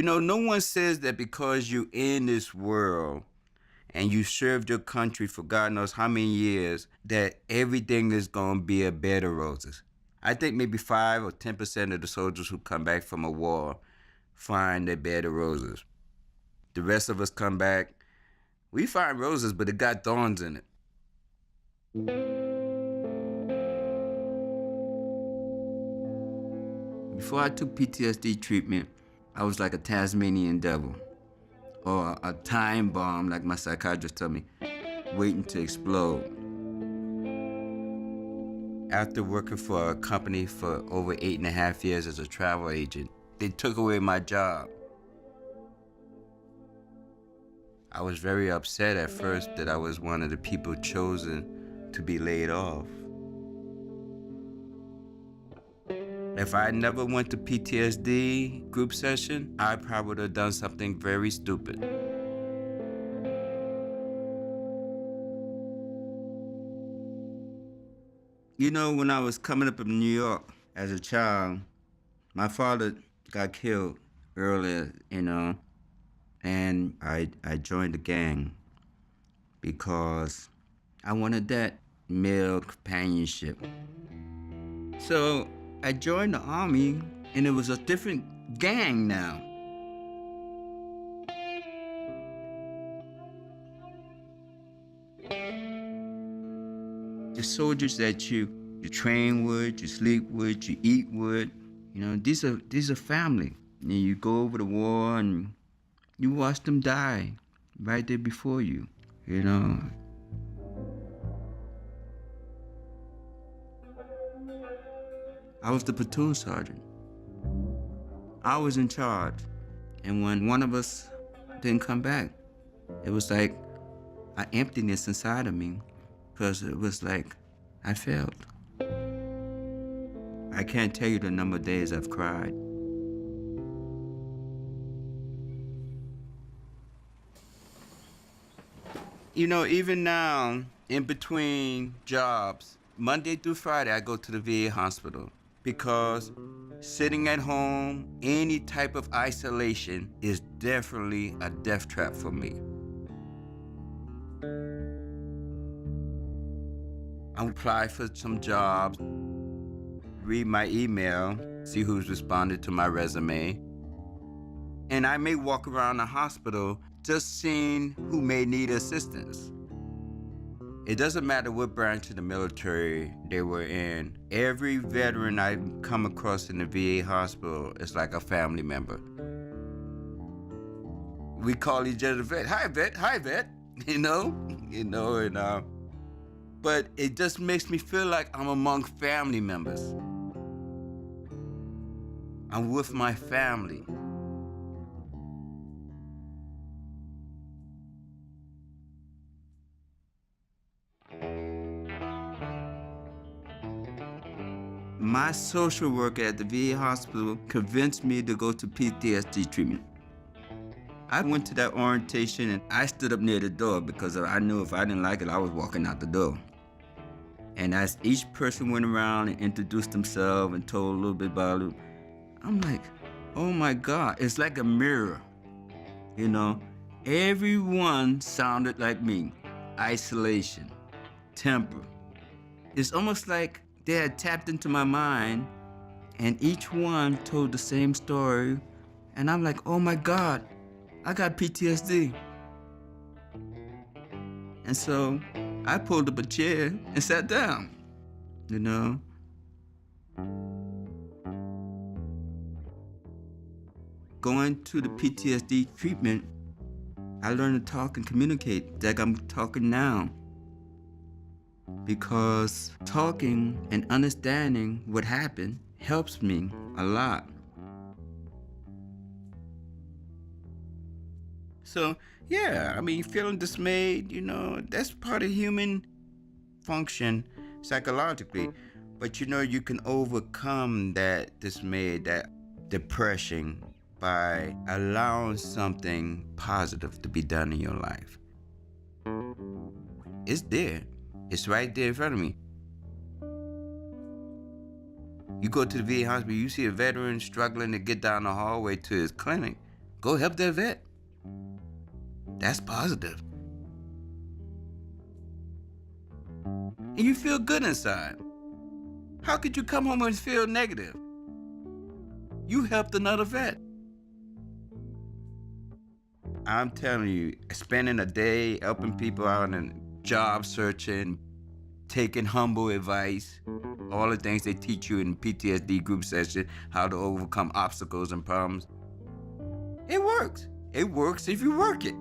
No one says that because you're in this world and you served your country for God knows how many years, that everything is going to be a bed of roses. I think maybe 5 or 10% of the soldiers who come back from a war find a bed of roses. The rest of us come back, we find roses, but it got thorns in it. Before I took PTSD treatment, I was like a Tasmanian devil or a time bomb, like my psychiatrist told me, waiting to explode. After working for a company for over 8.5 years as a travel agent, they took away my job. I was very upset at first that I was one of the people chosen to be laid off. If I never went to PTSD group session, I probably would have done something very stupid. When I was coming up in New York as a child, my father got killed earlier, and I joined the gang because I wanted that male companionship. So I joined the army, and it was a different gang now. The soldiers that you train with, you sleep with, you eat with, these are family. And you go over the war and you watch them die right there before you, I was the platoon sergeant. I was in charge. And when one of us didn't come back, it was like an emptiness inside of me, because it was like I failed. I can't tell you the number of days I've cried. Even now, in between jobs, Monday through Friday, I go to the VA hospital because sitting at home, any type of isolation is definitely a death trap for me. I apply for some jobs, read my email, see who's responded to my resume, and I may walk around the hospital just seeing who may need assistance. It doesn't matter what branch of the military they were in. Every veteran I come across in the VA hospital is like a family member. We call each other vet. Hi, vet. Hi, vet. But it just makes me feel like I'm among family members. I'm with my family. My social worker at the VA hospital convinced me to go to PTSD treatment. I went to that orientation and I stood up near the door because I knew if I didn't like it, I was walking out the door. And as each person went around and introduced themselves and told a little bit about it, I'm like, oh my God, it's like a mirror. Everyone sounded like me. Isolation, temper. It's almost like they had tapped into my mind and each one told the same story. And I'm like, oh my God, I got PTSD. And so I pulled up a chair and sat down, Going to the PTSD treatment, I learned to talk and communicate like I'm talking now. Because talking and understanding what happened helps me a lot. So, yeah, feeling dismayed, that's part of human function psychologically. But, you can overcome that dismay, that depression by allowing something positive to be done in your life. It's there. It's right there in front of me. You go to the VA hospital, you see a veteran struggling to get down the hallway to his clinic. Go help that vet. That's positive. And you feel good inside. How could you come home and feel negative? You helped another vet. I'm telling you, spending a day helping people out and job searching, taking humble advice, all the things they teach you in PTSD group session, how to overcome obstacles and problems. It works. It works if you work it.